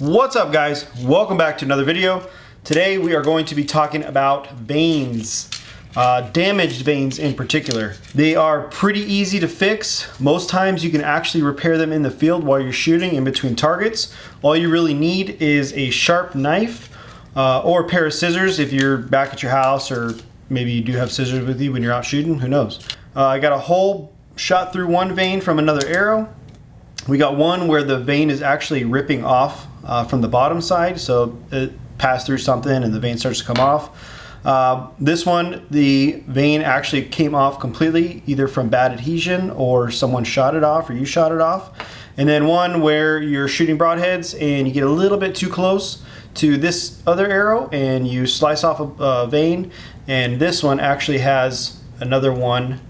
What's up, guys? Welcome back to another video. Today we are going to be talking about vanes, damaged vanes in particular. They are pretty easy to fix. Most times you can actually repair them in the field while you're shooting in between targets. All you really need is a sharp knife or a pair of scissors if you're back at your house, or maybe you do have scissors with you when you're out shooting, who knows. I got a hole shot through one vane from another arrow. We got one where the vane is actually ripping off from the bottom side, so it passed through something and the vane starts to come off. This one, the vane actually came off completely, either from bad adhesion or someone shot it off or you shot it off. And then one where you're shooting broadheads and you get a little bit too close to this other arrow and you slice off a vane, and this one actually has another one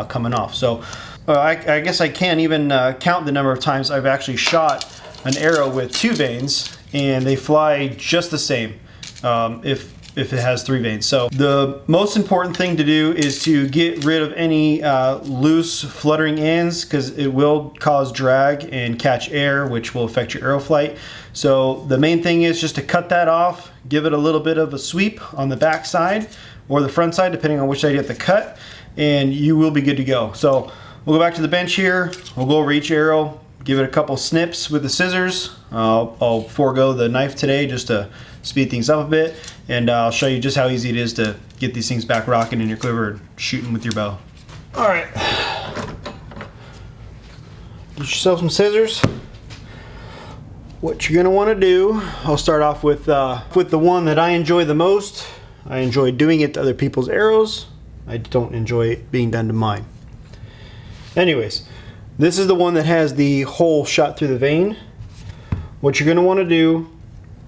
coming off. So I guess I can't even count the number of times I've actually shot an arrow with two vanes and they fly just the same if it has three vanes. So the most important thing to do is to get rid of any loose fluttering ends, because it will cause drag and catch air, which will affect your arrow flight. So the main thing is just to cut that off, give it a little bit of a sweep on the back side or the front side, depending on which side you have to cut, and you will be good to go. So we'll go back to the bench here. We'll go over each arrow, give it a couple snips with the scissors. I'll forego the knife today just to speed things up a bit, and I'll show you just how easy it is to get these things back rocking in your quiver and shooting with your bow. All right, get yourself some scissors. What you're gonna want to do, I'll start off with the one that I enjoy the most. I enjoy doing it to other people's arrows. I don't enjoy it being done to mine. Anyways, this is the one that has the hole shot through the vane. What you're going to want to do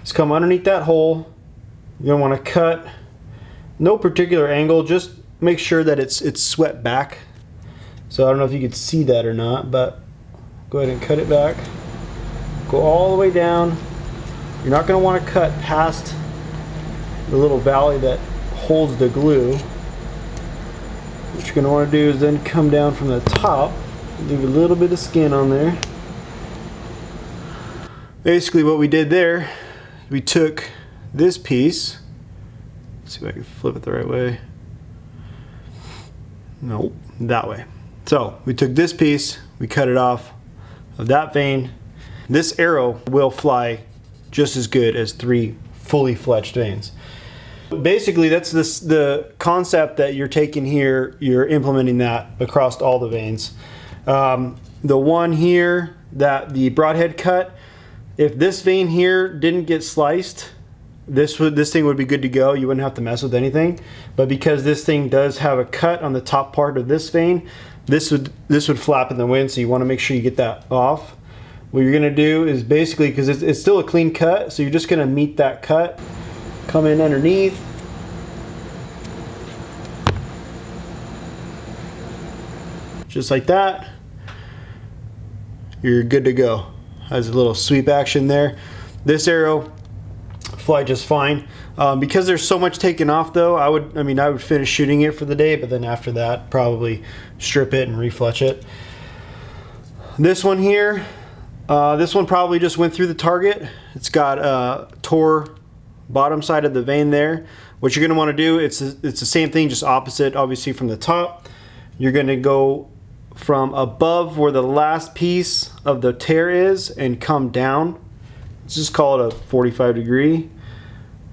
is come underneath that hole. You're going to want to cut, no particular angle, just make sure that it's swept back. So I don't know if you could see that or not, but go ahead and cut it back. Go all the way down. You're not going to want to cut past the little valley that holds the glue. What you're going to want to do is then come down from the top, leave a little bit of skin on there. Basically what we did there, we took this piece, let's see if I can flip it the right way. Nope, that way. So we took this piece, we cut it off of that vane. This arrow will fly just as good as three fully fletched vanes. Basically, that's the concept that you're taking here, you're implementing that across all the vanes. The one here that the broadhead cut, if this vane here didn't get sliced, this thing would be good to go. You wouldn't have to mess with anything. But because this thing does have a cut on the top part of this vane, this would flap in the wind, so you want to make sure you get that off. What you're going to do is basically, because it's still a clean cut, so you're just going to meet that cut, come in underneath, just like that. You're good to go. Has a little sweep action there. This arrow fly just fine. Because there's so much taken off though, I would finish shooting it for the day, but then after that probably strip it and refletch it. This one here, this one probably just went through the target. It's got tore bottom side of the vane there. What you're going to want to do, it's the same thing, just opposite obviously from the top. You're going to go from above where the last piece of the tear is and come down. Let's just call it a 45 degree.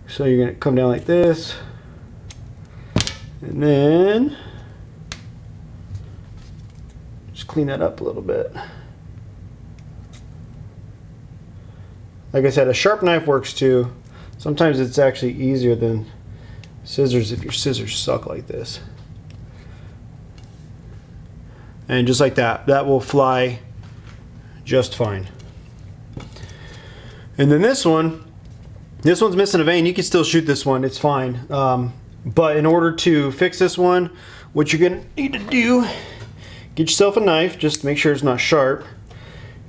So you're going to come down like this, and then just clean that up a little bit. Like I said, a sharp knife works too. Sometimes it's actually easier than scissors if your scissors suck like this. And just like that, that will fly just fine. And then this one's missing a vane. You can still shoot this one, it's fine. But in order to fix this one, what you're gonna need to do, get yourself a knife, just make sure it's not sharp.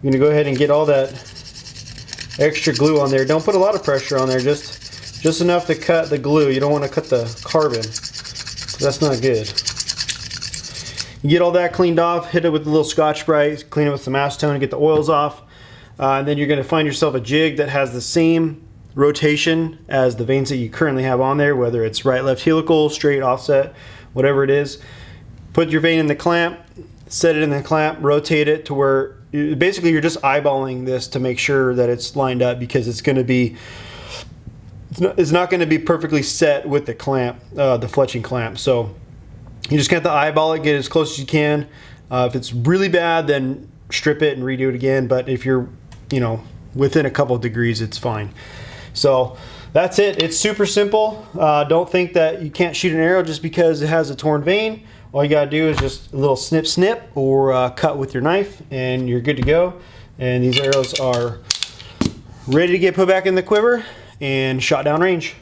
You're gonna go ahead and get all that extra glue on there. Don't put a lot of pressure on there, just enough to cut the glue. You don't want to cut the carbon, that's not good. You get all that cleaned off, hit it with a little Scotch-Brite, clean it with some acetone to get the oils off. And then you're going to find yourself a jig that has the same rotation as the vanes that you currently have on there, whether it's right, left helical, straight, offset, whatever it is. Put your vane in the clamp, set it in the clamp, rotate it to where basically you're just eyeballing this to make sure that it's lined up, because it's going to be, it's not going to be perfectly set with the clamp, the fletching clamp. So you just got to eyeball it, get as close as you can. If it's really bad, then strip it and redo it again. But if you're, you know, within a couple of degrees, it's fine. So that's it. It's super simple. Don't think that you can't shoot an arrow just because it has a torn vane. All you gotta do is just a little snip snip, or cut with your knife, and you're good to go. And these arrows are ready to get put back in the quiver and shot down range.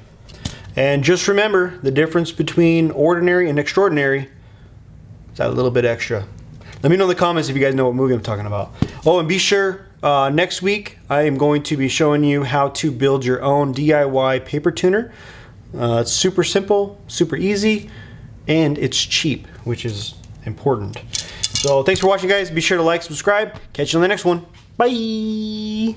And just remember, the difference between ordinary and extraordinary is that little bit extra. Let me know in the comments if you guys know what movie I'm talking about. Oh, and be sure, next week I am going to be showing you how to build your own DIY paper tuner. It's super simple, super easy, and it's cheap, which is important. So thanks for watching, guys. Be sure to like, subscribe. Catch you on the next one. Bye.